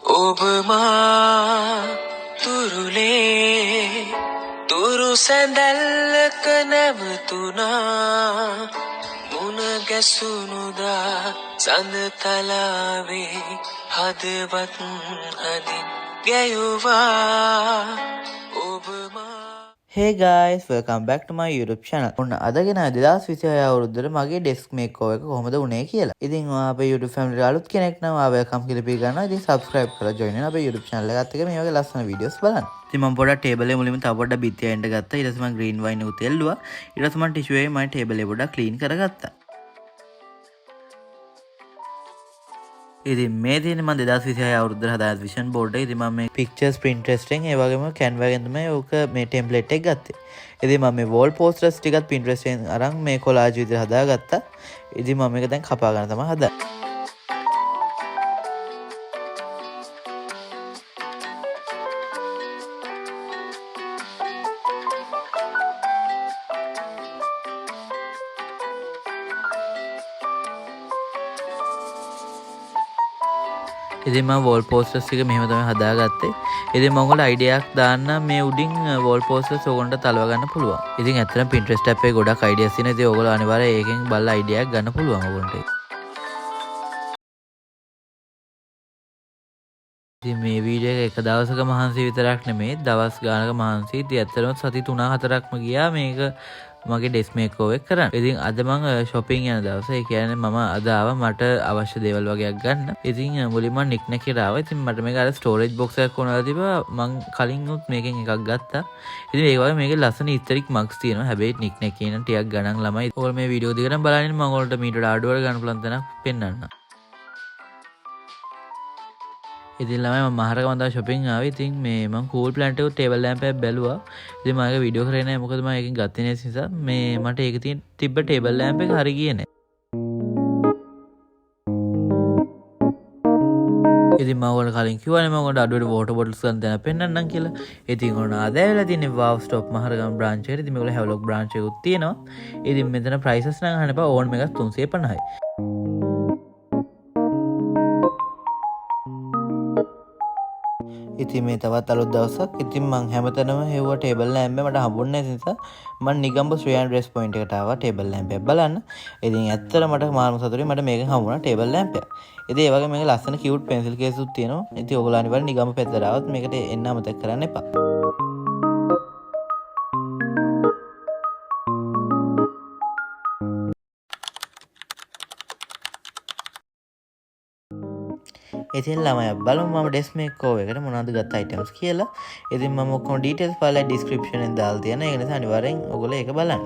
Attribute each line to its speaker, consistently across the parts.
Speaker 1: ඔබමා තුරුලේ තුරු සැඳැල්ලක නැවතුනා මුණ ගැසුනුදා සඳතලාවේ හදවත් හදින් ගැයුවා ඔබමා.
Speaker 2: Hey guys, welcome back to my YouTube channel. ඔන්න අදගෙන 2026 අවුරුද්දට මගේ ඩෙස්ක් මේකෝවර් එක කොහොමද වුනේ කියලා. ඉතින් ඔයා අපේ YouTube family අලුත් කෙනෙක් නම් ඔයා welcome කියලා පිළි ගන්නවා. ඉතින් subscribe කරලා join වෙන්න අපේ YouTube channel එකත් එක්ක මේ වගේ ලස්සන videos බලන්න. ඉතින් මම පොඩ්ඩක් table එක මුලින්ම තව පොඩ්ඩක් බිත්තිය එන්න ගත්තා. ඊට පස්සේ මම green wine උත් එල්ලුවා. ඊට පස්සේ මම tissue එකේ මම table එක පොඩ්ඩක් clean කරගත්තා. ඉතින් මේ තියෙන්නේ මම 2026 අවුරුද්දට හදාගත්ත vision board එක. ඉතින් මම මේ pictures Pinterest එකෙන් ඒ වගේම Canva එකෙන් තමයි ඕක මේ template එක ගත්තේ. ඉතින් මම මේ wall posters ටිකත් Pinterest එකෙන් අරන් මේ collage විදිහට හදාගත්තා. ඉතින් මම මේක දැන් කපා ගන්න තමයි හදන්නේ. ඉතින් මම wall posters ටික මෙහෙම තමයි හදාගත්තේ. ඉතින් මම ඔයගොල්ලෝ idea එකක් දාන්න මේ උඩින් wall posters ඕගොල්ලන්ට තලව ගන්න පුළුවන්. ඉතින් ඇත්තටම Pinterest app එකේ ගොඩක් ideas තියෙනවා. ඉතින් ඔයගොල්ලෝ අනිවාර්යයෙන් ඒකෙන් බලලා idea එකක් ගන්න පුළුවන් ඔයගොල්ලන්ට. ඉතින් මේ වීඩියෝ එක දවසක මහන්සි විතරක් නෙමෙයි දවස් ගානක මහන්සි. ඉතින් ඇත්තටම සති 3-4ක්ම ගියා මේක මගේ ඩෙස්ක් මේකෝවර් එක කරන්න. ඉතින් අද මම shopping යන දවස. ඒ කියන්නේ මම අද ආවා මට අවශ්‍ය දේවල් වගේක් ගන්න. ඉතින් මුලින්ම නික්නැක් කියලා ආවා. ඉතින් මට මේක අර storage box එකක් ඕනලා තිබ්බා. මං කලින් උත් මේකෙන් එකක් ගත්තා. ඉතින් ඒ වගේ මේකේ ලස්සන ඉස්තරික් මග්ස් තියෙනවා. හැබැයි නික්නැක් කියන ටිකක් ගණන් ළමයි. ඔයාලා මේ වීඩියෝ දිගටම බලන්න මම ඔයාලට මීටර ආඩුවර ගන්න පුළුවන් තැනක් පෙන්වන්නම්. ඉතින් ළමයි මම මහරක මන්දා shopping ආවේ. ඉතින් මේ මම cool plant එක table lamp එකක් බැලුවා. ඉතින් මම ඒක වීඩියෝ කරේ නැහැ. මොකද මම ඒකෙන් ගත්තේ නැති නිසා මේ මට ඒක තිබ්බ table lamp එක හරි ගියේ නැහැ. ඉතින් මම ඔයාලට කලින් කිව්වනේ මම ඔයාලට අඩුවට water bottles ගන්න තැන පෙන්නන්නම් කියලා. ඉතින් ඔන්න ආද ඇවිල්ලා තියෙන්නේ wow stop මහරගම branch එකට. ඉතින් මේගොල්ලෝ Havelock branch එකකුත් තියෙනවා. ඉතින් මෙතන prices නම් අහන්න එපා. ඕන මේක 350යි. ඉතින් මේ තවත් අලුත් දවසක්. ඉතින් මං හැමතැනම හෙව්වා table lamp එක මට හම්බුන්නේ නැති නිසා මම නිගම්බ ශ්‍රියාන් dress point එකට ආවා table lamp එක බලන්න. ඉතින් ඇත්තට මට මාර්ම සතුටුයි මට මේකෙන් හම්බුණා table lamp එක. ඉතින් ඒ වගේ මේක ලස්සන cute pencil case උත් තියෙනවා. ඉතින් ඔයගොල්ලෝ අනිවාර්යෙන් නිගම්බ පැත්තට ආවොත් මේකට එන්න අමතක කරන්න එපා. ඉතින් ළමයි බලමු මම ඩෙස්ක් මේකෝවර් එකට මොනවද ගත්ත items කියලා. ඉතින් මම ඔක්කොම details පාලා description එකෙන් දාලා තියෙනවා. ඒ නිසා අනිවාර්යෙන් ඔයගොල්ලෝ ඒක බලන්න.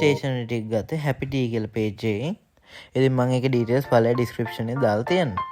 Speaker 2: ස්ටේෂනරි ටික ගත්තේ හැපි ටී කියලා page එකෙන්. ඉතින් මම ඒකේ details පළල description එකේ දාලා තියන්නම්.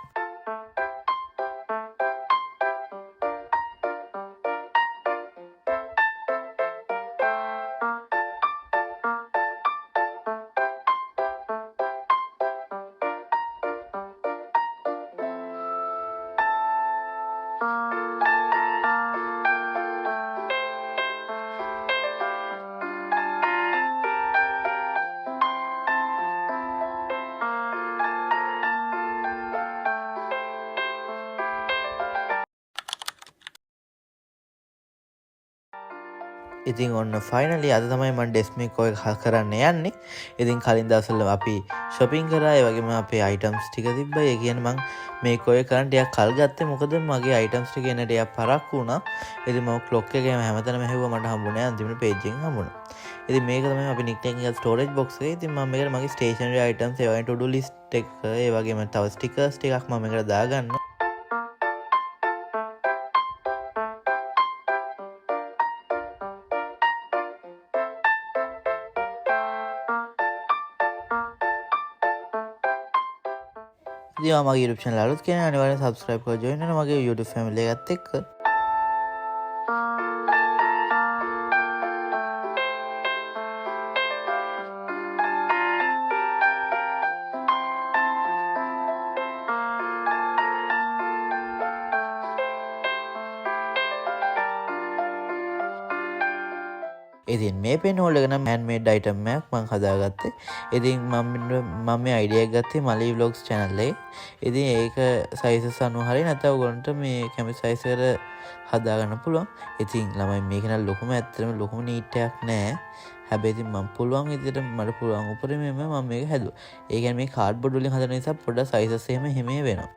Speaker 2: ඉතින් ඔන්න ෆයිනලි අද තමයි මම ඩෙස්මේකෝ එක කරන්න යන්නේ. ඉතින් කලින් දවස්වල අපි shopping කරා. ඒ වගේම අපේ items ටික තිබ්බා. ඒ කියන්නේ මම මේකෝ එක කරන්න ටිකක් කල් ගත්තේ. මොකද මගේ items ටික එන්න ටිකක් පරක්කු වුණා. ඉතින් මම clock එකේම හැමතැනම හැවුවා මට හම්බුනේ අන්තිමට page එකෙන් හම්බුණා. ඉතින් මේක තමයි අපි nickname එක storage box එකේ. ඉතින් මම මේකට මගේ stationery items ඒ වගේ to do list එක ඒ වගේම තව stickers ටිකක් මම මේකට දාගන්නවා. ඉතින් මගේ YouTube channel අලුත් කෙනෙක් අනිවාර්යෙන් subscribe කරලා join වෙන්න මගේ YouTube family එකත් එක්ක. ඉතින් මේ පෙන් හෝල්ඩර් එක නම් handmade item එකක් මම හදාගත්තේ. ඉතින් මම මේ idea එක ගත්තේ මලී vlogs channel එකේ. ඉතින් ඒක sizes අනුව හරිය නැත්නම් ඔයගොල්ලන්ට මේ කැමති size එකට හදාගන්න පුළුවන්. ඉතින් ළමයි මේක නම් ලොකුම ඇත්තටම ලොකුම neat එකක් නෑ. හැබැයි ඉතින් මම පුළුවන් විදිහට මට පුළුවන් උපරිමයෙන්ම මම මේක හැදුවා. ඒ කියන්නේ මේ cardboard වලින් හදන නිසා පොඩ්ඩක් sizes එහෙම වෙනවා.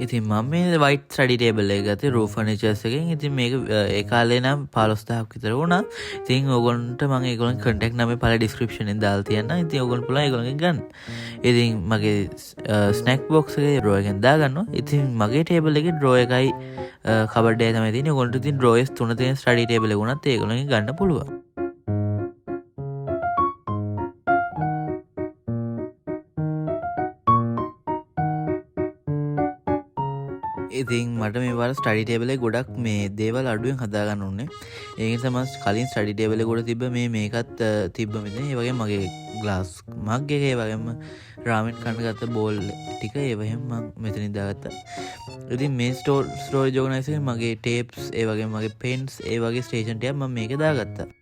Speaker 2: ඉතින් මම මේ white study table එක ගත්තේ roof furnitures එකෙන්. ඉතින් මේක ඒ කාලේ නම් 15000ක් විතර වුණා. ඉතින් ඕගොල්ලන්ට මම ඒගොල්ලන්ගේ contact number පළල description එකෙන් දාලා තියන්නම්. ඉතින් ඕගොල්ලෝ පුළුවන් ඒගොල්ලන්ගෙන් ගන්න. ඉතින් මගේ snack box එකේ drawer එකෙන් දාගන්නවා. ඉතින් මගේ table එකේ drawer එකයි cupboard එකයි තමයි තියෙන්නේ. ඕගොල්ලන්ට ඉතින් drawers 3 තියෙන study table එක උනත් ඒගොල්ලන්ගෙන් ගන්න පුළුවන්. ඉතින් මට මේ වාර ස්ටඩි ටේබල් එකේ ගොඩක් මේ දේවල් අඩුවෙන් හදාගන්න ඕනේ. ඒ නිසා මම කලින් ස්ටඩි ටේබල් එක උඩ තිබ්බ මේකත් තිබ්බ මෙතන. ඒ වගේම මගේ ග්ලාස් මග් එක, ඒ වගේම රාමෙන් කන්න ගත්ත බෝල් ටික ඒ වගේම මම මෙතනින් දාගත්තා. ඉතින් මේ ස්ටෝරේජ් ඕගනයිසර් එකේ මගේ ටේප්ස්, ඒ වගේම මගේ පෙන්ස්, ඒ වගේ ස්ටේෂන් ටිකක් මම මේකේ දාගත්තා.